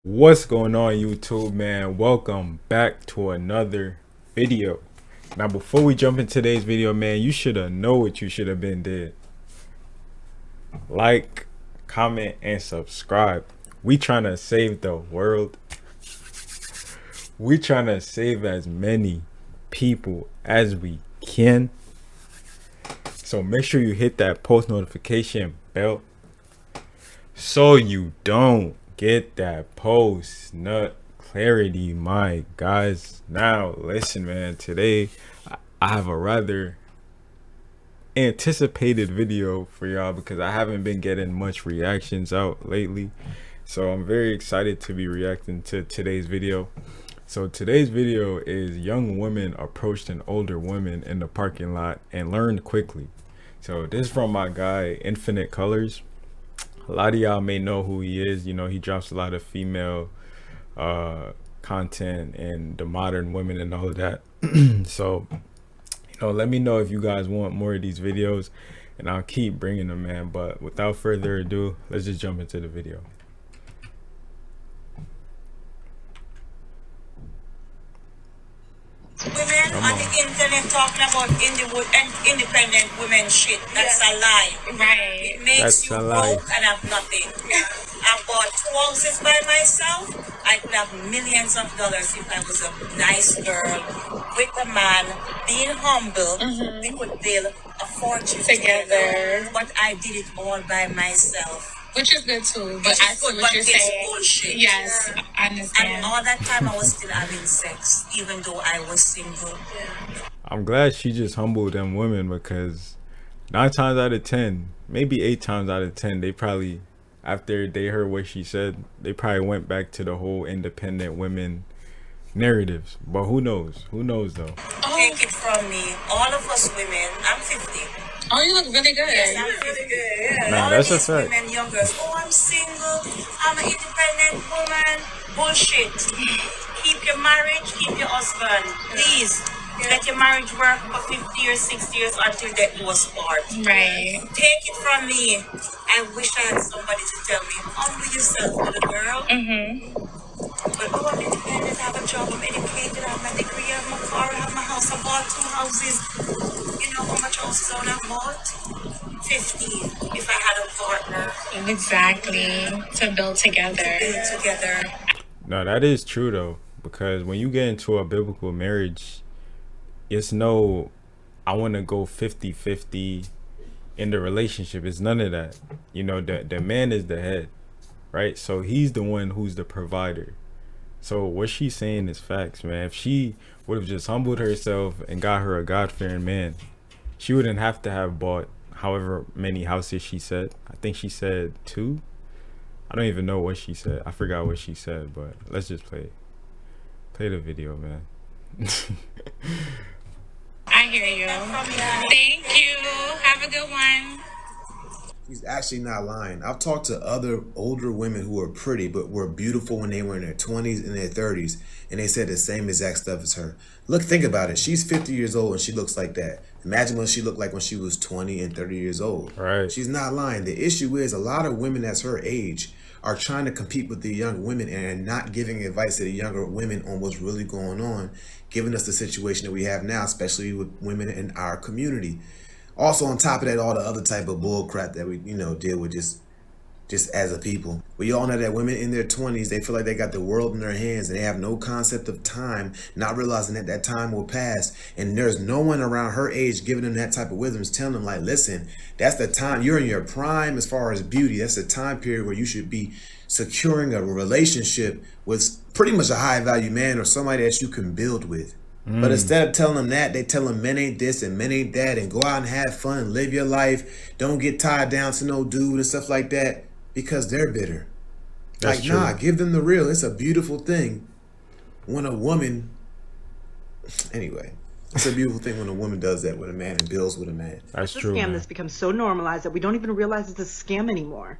What's going on, YouTube, man? Welcome back to another video. Now before we jump into today's video, man, you should have know what you should have been did. Like, comment, and subscribe. We trying to save the world. We trying to save as many people as we can. So make sure you hit that post notification bell so you don't get that post nut clarity, my guys. Now listen, man, today I have a rather anticipated video for y'all because I haven't been getting much reactions out lately, so I'm very excited to be reacting to today's video. So today's video is young women approached an older woman in the parking lot and learned quickly. So this is from my guy Infinite Colors. A lot of y'all may know who he is. You know, he drops a lot of female content and the modern women and all of that. So, you know, let me know if you guys want more of these videos and I'll keep bringing them, man. But without further ado, let's just jump into the video. Women on the internet talking about independent women shit. That's a lie. Right. It makes you broke and have nothing. I bought 2 houses by myself. I could have millions of dollars if I was a nice girl with a man, being humble. We could build a fortune together. But I did it all by myself. Which is good too, but I see what you're saying. Bullshit. Yes, I understand. And all that time I was still having sex, even though I was single. I'm glad she just humbled them women because 9 times out of 10, maybe 8 times out of 10, they probably, after they heard what she said, they probably went back to the whole independent women narratives. But who knows? Who knows though? Take it from me, all of us women, I'm 50. Oh, you look really good. Yes, I'm really good, yeah. Nah, All that's of a these fact. women, young girls, oh, I'm single, I'm an independent woman. Bullshit. Keep your marriage, keep your husband. Please, let your marriage work for 50 years, 60 years until death do us part. Right. Take it from me. I wish I had somebody to tell me, humble yourself, little girl. But oh, I'm independent, I have a job, I'm educated, I have my degree, I have my car, I have my house, I bought 2 houses. You know how much houses I would have bought? 50 if I had a partner. Exactly. To build together. Build together. No, that is true though, because when you get into a biblical marriage, it's no, I want to go 50-50 in the relationship. It's none of that. You know, the man is the head, right? So he's the one who's the provider. So what she's saying is facts, man. If she would have just humbled herself and got her a God-fearing man, she wouldn't have to have bought however many houses she said. I think she said 2. I don't even know what she said. I forgot what she said, but let's just play the video, man. I hear you. Thank you. Have a good one. He's actually not lying. I've talked to other older women who were pretty but were beautiful when they were in their 20s and their 30s, and they said the same exact stuff as her. Look, think about it. She's 50 years old and she looks like that. Imagine what she looked like when she was 20 and 30 years old. Right. She's not lying. The issue is a lot of women that's her age are trying to compete with the young women and are not giving advice to the younger women on what's really going on, giving us the situation that we have now, especially with women in our community. Also, on top of that, all the other type of bull crap that we, deal with just as a people. We all know that women in their 20s, they feel like they got the world in their hands and they have no concept of time, not realizing that that time will pass. And there's no one around her age giving them that type of wisdom, telling them like, listen, that's the time you're in your prime as far as beauty. That's the time period where you should be securing a relationship with pretty much a high value man or somebody that you can build with. But instead of telling them that, they tell them men ain't this and men ain't that and go out and have fun and live your life. Don't get tied down to no dude and stuff like that because they're bitter. That's like, true. nah, give them the real. It's a beautiful thing when a woman, anyway, it's a beautiful thing when a woman does that with a man and builds with a man. That's It's true, a scam man. that's become so normalized that we don't even realize it's a scam anymore.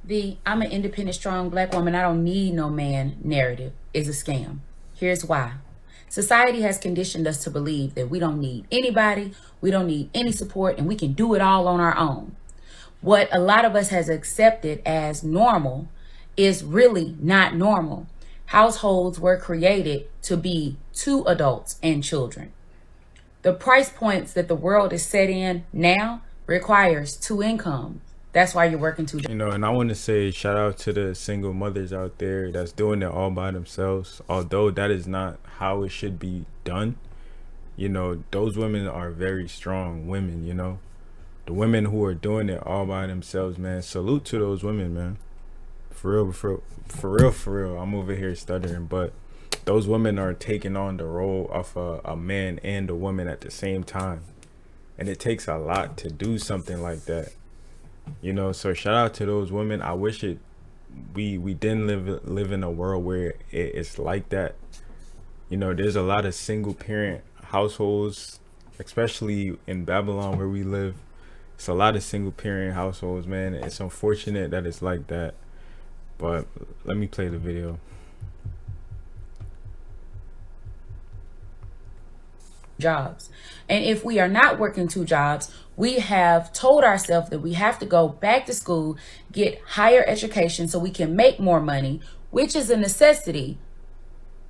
I'm an independent, strong black woman. I don't need no man narrative is a scam. Here's why. Society has conditioned us to believe that we don't need anybody, we don't need any support, and we can do it all on our own. What a lot of us has accepted as normal is really not normal. Households were created to be 2 adults and children. The price points that the world is set in now requires 2 incomes. That's why you're working 2 jobs. You know, and I want to say shout out to the single mothers out there that's doing it all by themselves. Although that is not how it should be done. You know, those women are very strong women, you know. The women who are doing it all by themselves, man, salute to those women, man. For real. I'm over here stuttering, but those women are taking on the role of a man and a woman at the same time. And it takes a lot to do something like that. You know, so shout out to those women. I wish we didn't live in a world where it's like that. You know, there's a lot of single parent households, especially in Babylon where we live. It's a lot of single parent households, man. It's unfortunate that it's like that. But let me play the video. Jobs. And if we are not working 2 jobs, we have told ourselves that we have to go back to school, get higher education so we can make more money, which is a necessity.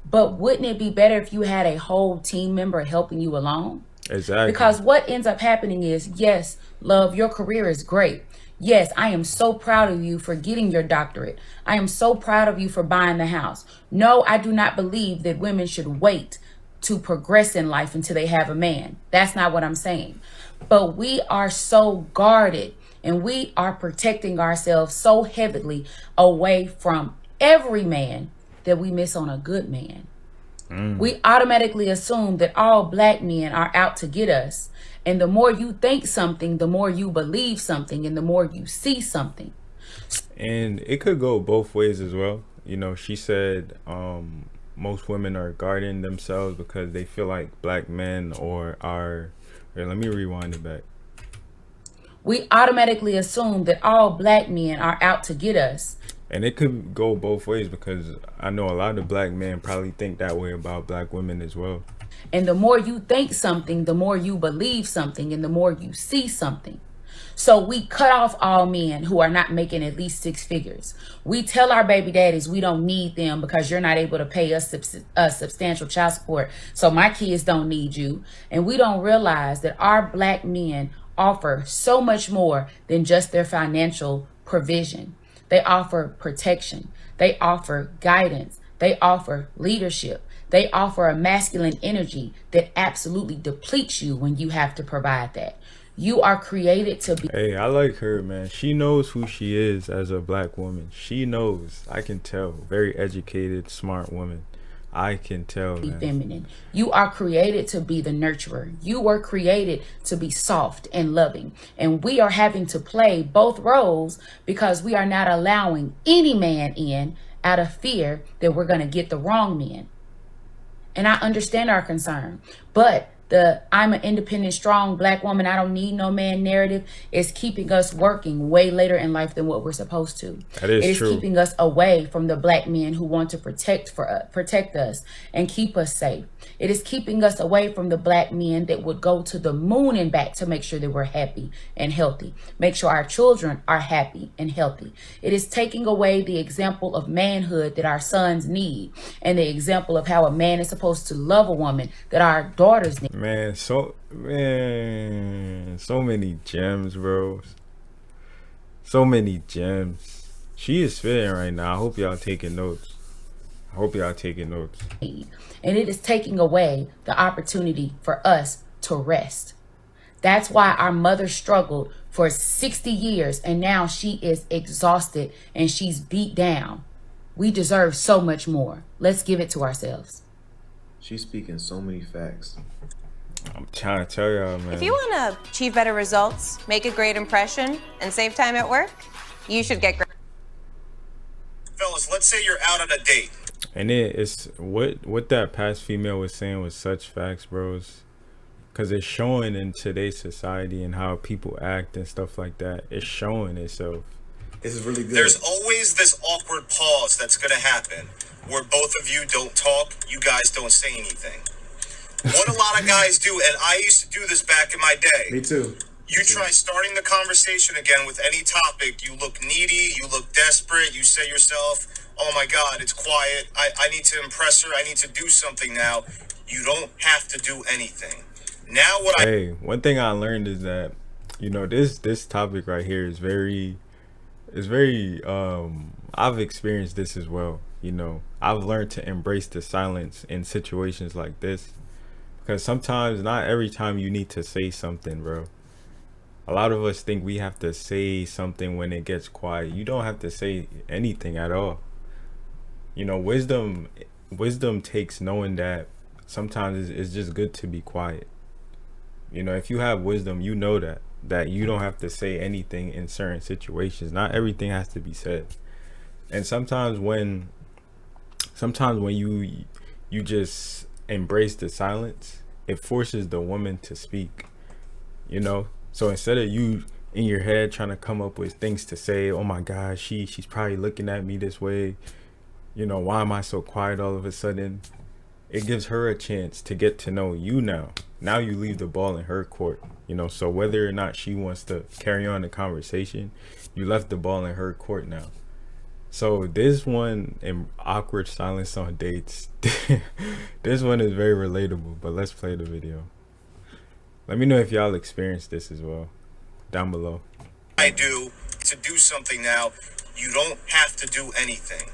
But wouldn't it be better if you had a whole team member helping you along? Exactly. Because what ends up happening is, yes, love, your career is great. Yes, I am so proud of you for getting your doctorate. I am so proud of you for buying the house. No, I do not believe that women should wait to progress in life until they have a man. That's not what I'm saying. But we are so guarded and we are protecting ourselves so heavily away from every man that we miss on a good man. We automatically assume that all black men are out to get us. And the more you think something, the more you believe something, and the more you see something. And it could go both ways as well. You know, she said most women are guarding themselves because they feel like black men are... Here, let me rewind it back. We automatically assume that all black men are out to get us. And it could go both ways because I know a lot of black men probably think that way about black women as well. And the more you think something, the more you believe something, and the more you see something. So we cut off all men who are not making at least 6 figures. We tell our baby daddies we don't need them because you're not able to pay us substantial child support. So my kids don't need you. And we don't realize that our black men offer so much more than just their financial provision. They offer protection. They offer guidance. They offer leadership. They offer a masculine energy that absolutely depletes you when you have to provide that. You are created to be... Hey, I like her, man. She knows who she is as a black woman. She knows. I can tell. Very educated, smart woman. I can tell, man. Feminine. You are created to be the nurturer. You were created to be soft and loving. And we are having to play both roles because we are not allowing any man in out of fear that we're going to get the wrong man. And I understand our concern, but the I'm an independent, strong black woman, I don't need no man narrative is keeping us working way later in life than what we're supposed to. That is It true. is keeping us away from the black men who want to protect us and keep us safe. It is keeping us away from the black men that would go to the moon and back to make sure that we're happy and healthy. Make sure our children are happy and healthy. It is taking away the example of manhood that our sons need and the example of how a man is supposed to love a woman that our daughters need. Man, so many gems, bro. So many gems. She is spitting right now. I hope y'all taking notes. And it is taking away the opportunity for us to rest. That's why our mother struggled for 60 years and now she is exhausted and she's beat down. We deserve so much more. Let's give it to ourselves. She's speaking so many facts. I'm trying to tell y'all, man. If you want to achieve better results, make a great impression, and save time at work, you should get great. Fellas, let's say you're out on a date. And it's what that past female was saying was such facts, bros. Because it's showing in today's society and how people act and stuff like that. It's showing itself. This is really good. There's always this awkward pause that's going to happen where both of you don't talk, you guys don't say anything. What a lot of guys do, and I used to do this back in my day. Me too. You try starting the conversation again with any topic. You look needy. You look desperate. You say yourself, oh my God, it's quiet. I need to impress her. I need to do something now. You don't have to do anything. Now what Hey, one thing I learned is that, you know, this topic right here is very I've experienced this as well. You know, I've learned to embrace the silence in situations like this, because sometimes, not every time you need to say something, bro. A lot of us think we have to say something when it gets quiet. You don't have to say anything at all. You know, wisdom takes knowing that sometimes it's just good to be quiet. You know, if you have wisdom, you know that you don't have to say anything in certain situations. Not everything has to be said. And sometimes when you just embrace the silence, it forces the woman to speak. You know, so instead of you in your head trying to come up with things to say, oh my gosh, she's probably looking at me this way, you know, why am I so quiet all of a sudden? It gives her a chance to get to know you now. Now you leave the ball in her court, you know, so whether or not she wants to carry on the conversation, you left the ball in her court now. So this one, in awkward silence on dates, this one is very relatable, but let's play the video. Let me know if y'all experienced this as well down below. I do to do something now, you don't have to do anything.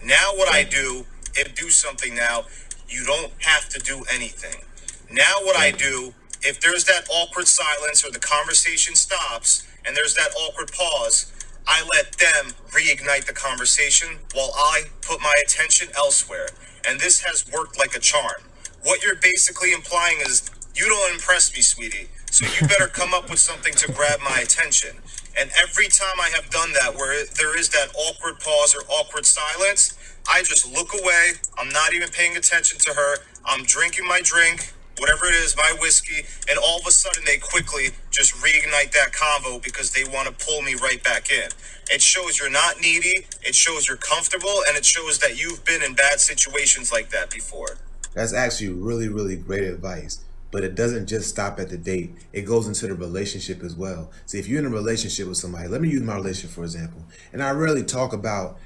Now what I do, if do something now, you don't have to do anything. Now what I do, if there's that awkward silence or the conversation stops and there's that awkward pause, I let them reignite the conversation while I put my attention elsewhere. And this has worked like a charm. What you're basically implying is, you don't impress me, sweetie, so you better come up with something to grab my attention. And every time I have done that, where there is that awkward pause or awkward silence, I just look away. I'm not even paying attention to her. I'm drinking my drink, whatever it is, my whiskey, and all of a sudden they quickly just reignite that convo because they want to pull me right back in. It shows you're not needy, it shows you're comfortable, and it shows that you've been in bad situations like that before. That's actually really, really great advice. But it doesn't just stop at the date. It goes into the relationship as well. See, if you're in a relationship with somebody, let me use my relationship for example. And I rarely talk about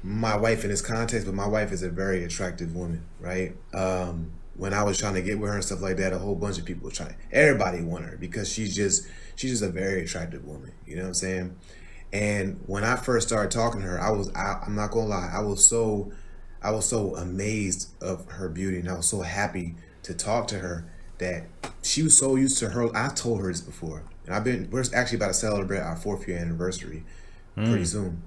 my wife in this context, but my wife is a very attractive woman, right? When I was trying to get with her and stuff like that, a whole bunch of people were trying. Everybody wanted her because she's just a very attractive woman. You know what I'm saying? And when I first started talking to her, I'm not gonna lie, I was so amazed of her beauty, and I was so happy to talk to her that she was so used to her. I told her this before, and we're actually about to celebrate our 4th year anniversary pretty soon.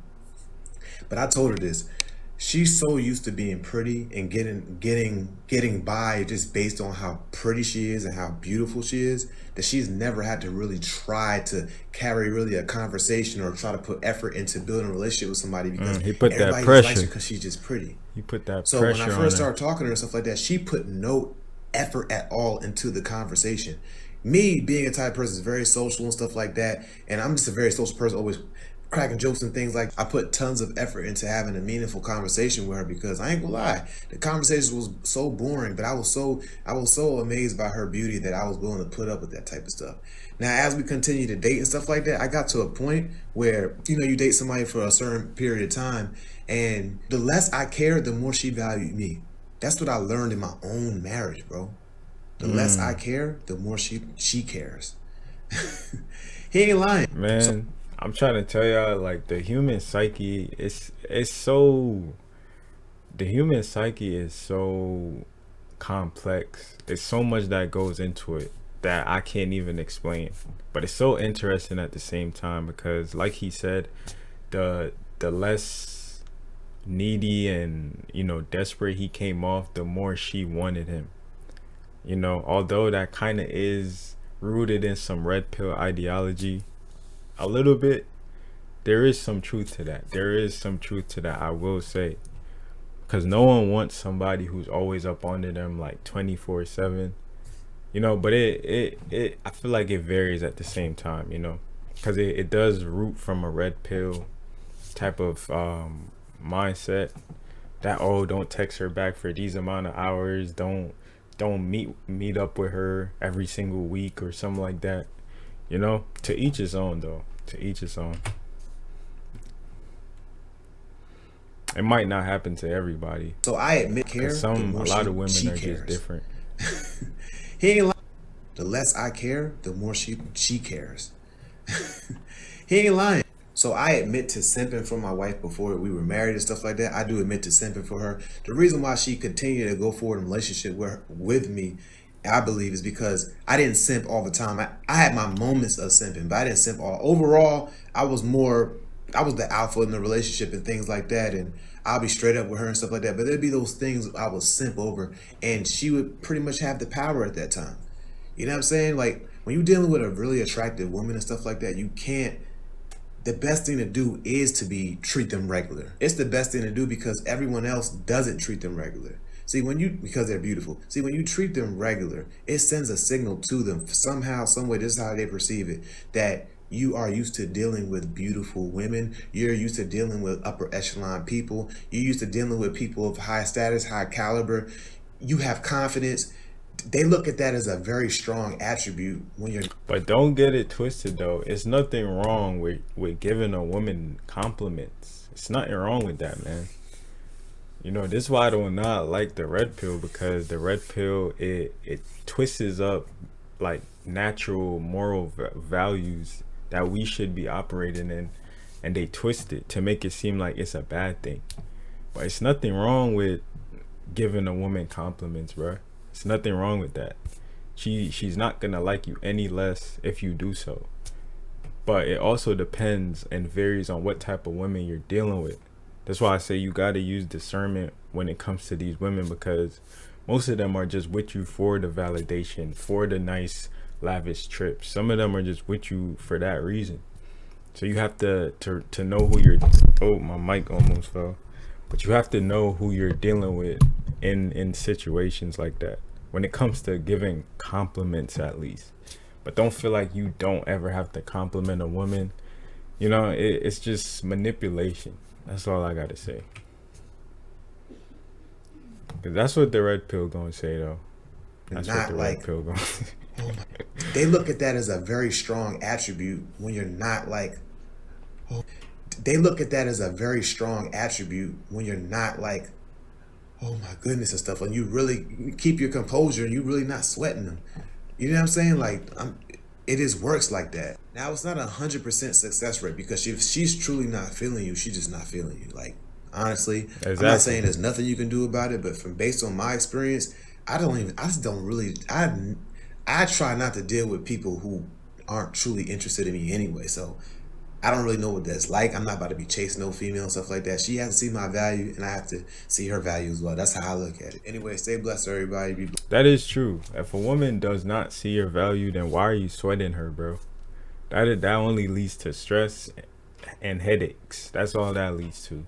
But I told her this. She's so used to being pretty and getting by just based on how pretty she is and how beautiful she is, that she's never had to really try to carry really a conversation or try to put effort into building a relationship with somebody because he put that everybody pressure likes her because she's just pretty. He put that So pressure when I on first her. started talking to her and stuff like that, she put no effort at all into the conversation. Me being a type of person is very social and stuff like that, and I'm just a very social person, always cracking jokes and things like. I put tons of effort into having a meaningful conversation with her because I ain't gonna lie, the conversation was so boring, but I was so amazed by her beauty that I was willing to put up with that type of stuff. Now, as we continue to date and stuff like that, I got to a point where, you know, you date somebody for a certain period of time, and the less I cared, the more she valued me. That's what I learned in my own marriage, bro. The less I care, the more she cares. He ain't lying, Man, I'm trying to tell y'all, like, the human psyche is so complex. There's so much that goes into it that I can't even explain. But it's so interesting at the same time because, like he said, the less needy and, you know, desperate he came off, the more she wanted him. You know, although that kind of is rooted in some red pill ideology a little bit, there is some truth to that. I will say, because no one wants somebody who's always up under them like 24/7, you know. But it I feel like it varies at the same time, you know, because it does root from a red pill type of mindset that, oh, don't text her back for these amount of hours, don't meet up with her every single week or something like that. You know, to each his own though. To each his own. It might not happen to everybody. So I admit, care. A lot of women are cares. just different. He ain't lying. The less I care, the more she cares. He ain't lying. So I admit to simping for my wife before we were married and stuff like that. I do admit to simping for her. The reason why she continued to go forward in a relationship with me, I believe, is because I didn't simp all the time. I had my moments of simping, but I didn't simp all. Overall, I was the alpha in the relationship and things like that. And I'll be straight up with her and stuff like that. But there'd be those things I would simp over, and she would pretty much have the power at that time. You know what I'm saying? Like, when you're dealing with a really attractive woman and stuff like that, you can't. The best thing to do is to treat them regular. It's the best thing to do because everyone else doesn't treat them regular. See, because they're beautiful. See, when you treat them regular, it sends a signal to them somehow, some way. This is how they perceive it, that you are used to dealing with beautiful women. You're used to dealing with upper echelon people. You're used to dealing with people of high status, high caliber. You have confidence. They look at that as a very strong attribute when you're. But don't get it twisted though. It's nothing wrong with giving a woman compliments. It's nothing wrong with that, man. You know, this is why I do not like the red pill, because the red pill, it twists up like natural moral values that we should be operating in, and they twist it to make it seem like it's a bad thing. But it's nothing wrong with giving a woman compliments, bro. There's nothing wrong with that. She's not gonna like you any less if you do so. But it also depends and varies on what type of women you're dealing with. That's why I say you gotta use discernment when it comes to these women, because most of them are just with you for the validation, for the nice lavish trips. Some of them are just with you for that reason. So you have to know who you're. Oh, my mic almost fell. But you have to know who you're dealing with in situations like that, when it comes to giving compliments at least. But don't feel like you don't ever have to compliment a woman. You know, it's just manipulation. That's all I gotta say. Cause that's what the red pill gonna say though. That's what the red pill gonna say. They look at that as a very strong attribute when you're not like. They look at that as a very strong attribute when you're not like, oh my goodness and stuff. And you really keep your composure and you really not sweating them. You know what I'm saying? Like, it just works like that. Now, it's not 100% success rate, because if she's truly not feeling you, she's just not feeling you. Like, honestly, exactly. I'm not saying there's nothing you can do about it, but based on my experience, I try not to deal with people who aren't truly interested in me anyway. So I don't really know what that's like. I'm not about to be chasing no female and stuff like that. She has to see my value, and I have to see her value as well. That's how I look at it. Anyway, stay blessed, everybody. That is true. If a woman does not see your value, then why are you sweating her, bro? That only leads to stress and headaches. That's all that leads to.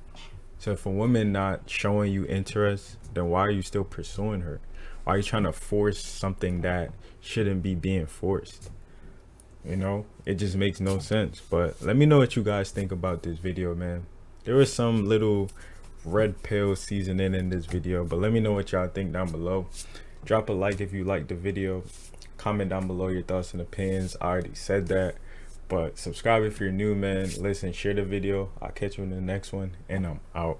So if a woman not showing you interest, then why are you still pursuing her? Why are you trying to force something that shouldn't be being forced? You know, it just makes no sense. But let me know what you guys think about this video, man. There was some little red pill seasoning in this video, but let me know what y'all think down below. Drop a like if you liked the video. Comment down below your thoughts and opinions. I already said that. But subscribe if you're new, man. Listen, share the video. I'll catch you in the next one, and I'm out.